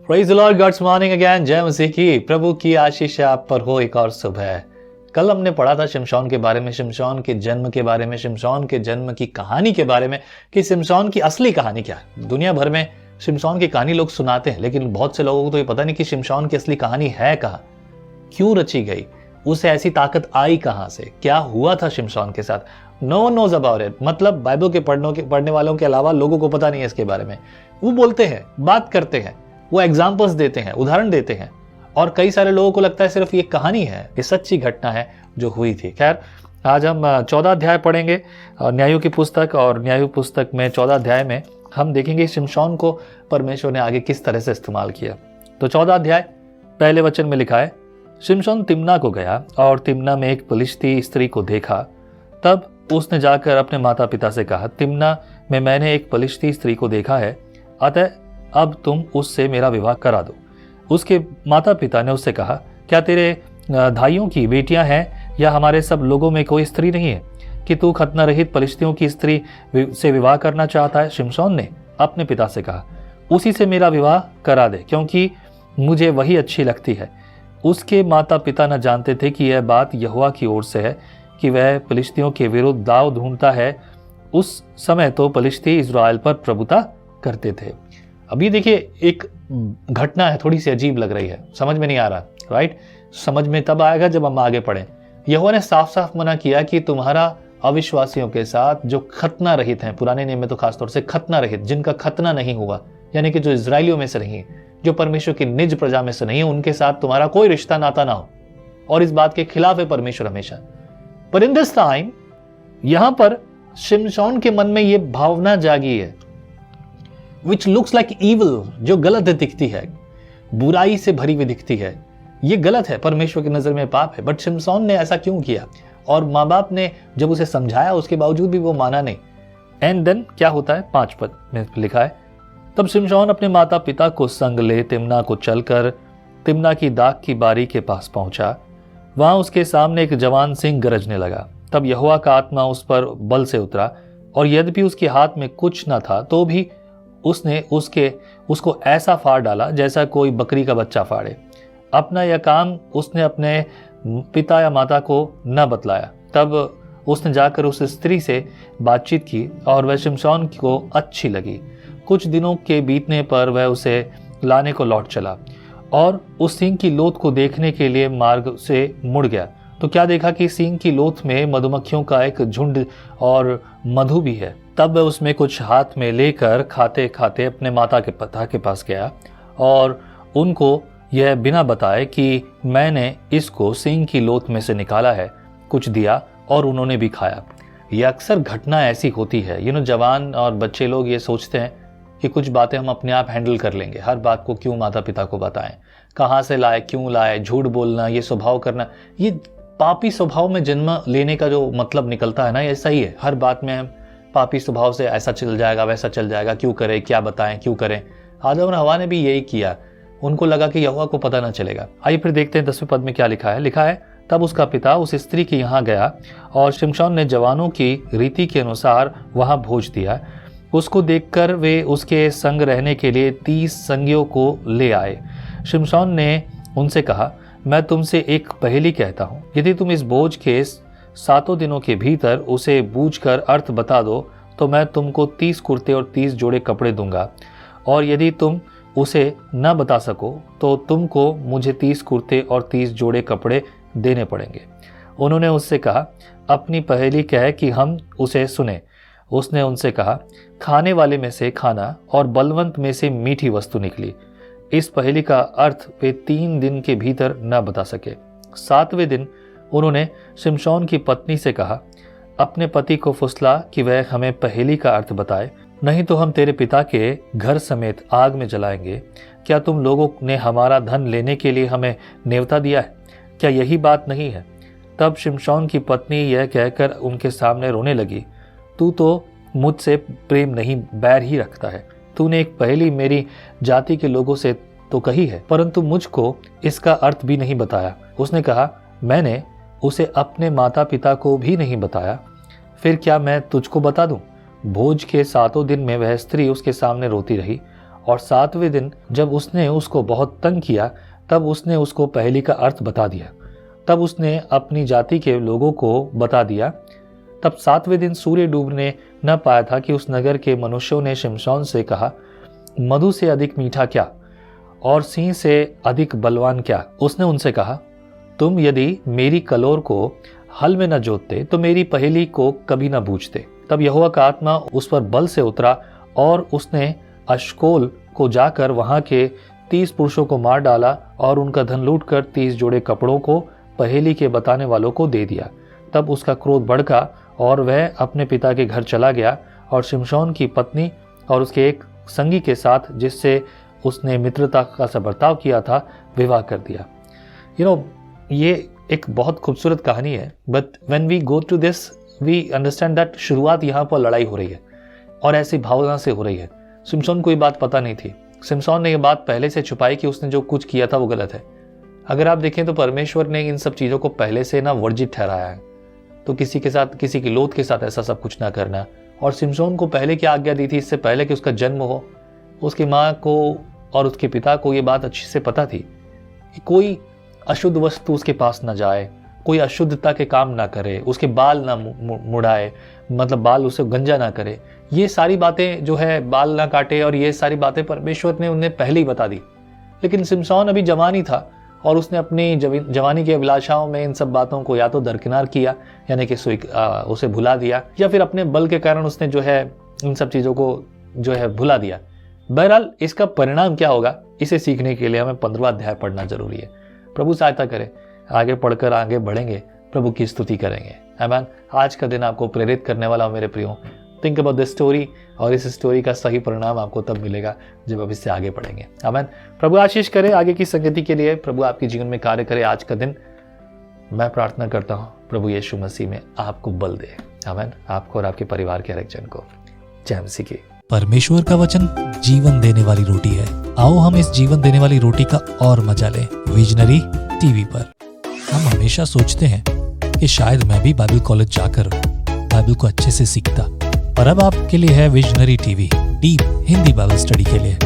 Praise the Lord, God's morning again. जय मसीह की। प्रभु की आशीष आप पर हो एक और सुबह। कल हमने पढ़ा था शिमशोन के बारे में, शिमशोन के जन्म के बारे में, शिमशोन के जन्म की कहानी के बारे में, कि शिमशोन की असली कहानी क्या है। दुनिया भर में शिमशोन की कहानी लोग सुनाते हैं, लेकिन बहुत से लोगों को तो ये पता नहीं कि शिमशोन की असली कहानी है कहाँ, क्यों रची गई, उसे ऐसी ताकत आई कहाँ से, क्या हुआ था शिमशोन के साथ। No one knows about it. मतलब बाइबल के पढ़ने वालों के अलावा लोगों को पता नहीं है इसके बारे में। वो बोलते हैं, बात करते हैं, वो एग्जाम्पल्स देते हैं, उदाहरण देते हैं, और कई सारे लोगों को लगता है सिर्फ ये कहानी है, ये सच्ची घटना है जो हुई थी। खैर, आज हम 14 अध्याय पढ़ेंगे न्यायों की पुस्तक, और न्यायों पुस्तक में 14 अध्याय में हम देखेंगे शिमशोन को परमेश्वर ने आगे किस तरह से इस्तेमाल किया। तो 14 अध्याय पहले वचन में लिखा है, शिमशोन तिम्ना को गया और तिम्ना में एक पलिश्ती स्त्री को देखा। तब उसने जाकर अपने माता पिता से कहा, तिम्ना में मैंने एक पलिश्ती स्त्री को देखा है, अतः अब तुम उससे मेरा विवाह करा दो। उसके माता पिता ने उससे कहा, क्या तेरे भाइयों की बेटियां हैं या हमारे सब लोगों में कोई स्त्री नहीं है कि तू खतना रहित पलिश्तियों की स्त्री से विवाह करना चाहता है। शिमशोन ने अपने पिता से कहा, उसी से मेरा विवाह करा दे, क्योंकि मुझे वही अच्छी लगती है। उसके माता पिता न जानते थे कि यह बात यहोवा की ओर से है कि वह पलिश्तियों के विरुद्ध दाव ढूंढता है। उस समय तो पलिश्ती इज़राइल पर प्रभुता करते थे। अभी देखिए, एक घटना है, थोड़ी सी अजीब लग रही है, समझ में नहीं आ रहा, राइट। समझ में तब आएगा जब हम आगे पढ़ें। यहोवा ने साफ साफ मना किया कि तुम्हारा अविश्वासियों के साथ, जो खतना रहित हैं, पुराने नियम में तो खासतौर से खतना रहित, जिनका खतना नहीं हुआ, यानी कि जो इजराइलियों में से नहीं है, जो परमेश्वर की निज प्रजा में से नहीं है, उनके साथ तुम्हारा कोई रिश्ता नाता ना हो। और इस बात के खिलाफ है परमेश्वर हमेशा। पर इन दिस टाइम यहां पर शिमशोन के मन में यह भावना जागी है, विच लुक्स लाइक इविल, जो गलत दिखती है, बुराई से भरी हुई दिखती है। ये गलत है, परमेश्वर की नजर में पाप है। बट शिमशोन ने ऐसा क्यों किया? और माँ बाप ने जब उसे समझाया, उसके बावजूद भी वो माना नहीं। एंड देन क्या होता है, 5 पद में लिखा है, तब शिमशोन अपने माता पिता को संग ले तिम्ना को चलकर तिम्ना की दाख की बारी के पास पहुंचा। वहां उसके सामने एक जवान सिंह गरजने लगा। तब यहोवा का आत्मा उस पर बल से उतरा, और यद्यपि उसके हाथ में कुछ न था, तो भी उसने उसको ऐसा फाड़ डाला जैसा कोई बकरी का बच्चा फाड़े। अपना यह काम उसने अपने पिता या माता को न बतलाया। तब उसने जाकर उस स्त्री से बातचीत की, और वह शिमशोन को अच्छी लगी। कुछ दिनों के बीतने पर वह उसे लाने को लौट चला, और उस सिंह की लोथ को देखने के लिए मार्ग से मुड़ गया। तो क्या देखा कि सिंह की लोथ में मधुमक्खियों का एक झुंड और मधु भी है। तब वह उसमें कुछ हाथ में लेकर खाते खाते अपने माता के पिता के पास गया, और उनको यह बिना बताए कि मैंने इसको सिंह की लोथ में से निकाला है, कुछ दिया, और उन्होंने भी खाया। यह अक्सर घटना ऐसी होती है। जवान और बच्चे लोग ये सोचते हैं कि कुछ बातें हम अपने आप हैंडल कर लेंगे। हर बात को क्यों माता पिता को बताएं, कहाँ से लाए, क्यों लाए, झूठ बोलना, ये स्वभाव करना, ये पापी स्वभाव में जन्म लेने का जो मतलब निकलता है ना, ये सही है। हर बात में हम पापी स्वभाव से, ऐसा चल जाएगा, वैसा चल जाएगा, क्यों करें, क्या बताएं, क्यों करें। आदम और हवा ने भी यही किया। उनको लगा कि यहोवा को पता ना चलेगा। आइए फिर देखते हैं 10वें पद में क्या लिखा है। लिखा है, तब उसका पिता उस स्त्री के यहाँ गया, और शिमशोन ने जवानों की रीति के अनुसार वहां भोज दिया। उसको देखकर वे उसके संग रहने के लिए 30 संगियों को ले आए। शिमशोन ने उनसे कहा, मैं तुमसे एक पहेली कहता हूँ, यदि तुम इस बोझ के 7 दिनों के भीतर उसे बूझकर अर्थ बता दो, तो मैं तुमको 30 कुर्ते और 30 जोड़े कपड़े दूंगा। और यदि तुम उसे न बता सको, तो तुमको मुझे 30 कुर्ते और 30 जोड़े कपड़े देने पड़ेंगे। उन्होंने उससे कहा, अपनी पहेली कह कि हम उसे सुने। उसने उनसे कहा, खाने वाले में से खाना और बलवंत में से मीठी वस्तु निकली। इस पहेली का अर्थ वे 3 दिन के भीतर न बता सके। 7वें दिन उन्होंने शिमशोन की पत्नी से कहा, अपने पति को फुसला कि वह हमें पहेली का अर्थ बताए, नहीं तो हम तेरे पिता के घर समेत आग में जलाएंगे। क्या तुम लोगों ने हमारा धन लेने के लिए हमें न्योता दिया है? क्या यही बात नहीं है? तब शिमशोन की पत्नी यह कहकर उनके सामने रोने लगी, तू तो मुझसे प्रेम नहीं, बैर ही रखता है। तूने एक पहेली मेरी जाति के लोगों से तो कही है, परंतु मुझको इसका अर्थ भी नहीं बताया। उसने कहा, मैंने उसे अपने माता पिता को भी नहीं बताया, फिर क्या मैं तुझको बता दूं? भोज के 7 दिन में वह स्त्री उसके सामने रोती रही, और 7वें दिन जब उसने उसको बहुत तंग किया तब उसने उसको पहेली का अर्थ बता दिया। तब उसने अपनी जाति के लोगों को बता दिया। तब 7वें दिन सूर्य डूबने न पाया था कि उस नगर के मनुष्यों ने शिमशोन से कहा, मधु से अधिक मीठा क्या और सिंह से अधिक बलवान क्या। उसने उनसे कहा, तुम यदि मेरी कलोर को हल में न जोतते तो मेरी पहेली को कभी न बूझते। तब यहोवा का आत्मा उस पर बल से उतरा और उसने अश्कोल को जाकर वहां के 30 पुरुषों को मार डाला और उनका धन लूटकर 30 जोड़े कपड़ों को पहेली के बताने वालों को दे दिया। तब उसका क्रोध भड़का और वह अपने पिता के घर चला गया और शिमशोन की पत्नी और उसके एक संगी के साथ जिससे उसने मित्रता का सा बर्ताव किया था विवाह कर दिया। ये एक बहुत खूबसूरत कहानी है, but when we go to this we understand that शुरुआत यहाँ पर लड़ाई हो रही है और ऐसी भावना से हो रही है। शिमशोन को ये बात पता नहीं थी। शिमशोन ने ये बात पहले से छुपाई कि उसने जो कुछ किया था वो गलत है। अगर आप देखें तो परमेश्वर ने इन सब चीज़ों को पहले से ना वर्जित ठहराया है, तो किसी के साथ, किसी की लोथ के साथ ऐसा सब कुछ ना करना। और शिमशोन को पहले क्या आज्ञा दी थी, इससे पहले कि उसका जन्म हो, उसकी माँ को और उसके पिता को ये बात अच्छे से पता थी कि कोई अशुद्ध वस्तु उसके पास ना जाए, कोई अशुद्धता के काम ना करे, उसके बाल ना मुड़ाए, मतलब बाल उसे गंजा ना करे। ये सारी बातें जो है, बाल ना काटे, और ये सारी बातें परमेश्वर ने उन्हें पहले ही बता दी। लेकिन शिमशोन अभी जवान ही था और उसने अपनी जवानी की अभिलाषाओं में इन सब बातों को या तो दरकिनार किया, यानी कि उसे भुला दिया, या फिर अपने बल के कारण उसने जो है इन सब चीज़ों को जो है भुला दिया। बहरहाल इसका परिणाम क्या होगा, इसे सीखने के लिए हमें 15वां अध्याय पढ़ना जरूरी है। प्रभु सहायता करे, आगे पढ़कर आगे बढ़ेंगे, प्रभु की स्तुति करेंगे। आमीन। आज का दिन आपको प्रेरित करने वाला हो मेरे प्रियो। थिंक अबाउट दिस स्टोरी, और इस स्टोरी का सही परिणाम आपको तब मिलेगा जब आप इससे आगे बढ़ेंगे। आमीन। प्रभु आशीष करे आगे की संगति के लिए, प्रभु आपके जीवन में कार्य करे आज का दिन। मैं प्रार्थना करता हूँ प्रभु यीशु मसीह में आपको बल दे। आमीन। आपको और आपके परिवार के हर एक जन को जय मसीह की। परमेश्वर का वचन जीवन देने वाली रोटी है। आओ हम इस जीवन देने वाली रोटी का और मजा लें विजनरी टीवी पर। हम हमेशा सोचते हैं कि शायद मैं भी बाइबल कॉलेज जाकर बाइबल को अच्छे से सीखता, पर अब आपके लिए है visionary TV, deep Hindi Bible study के लिए।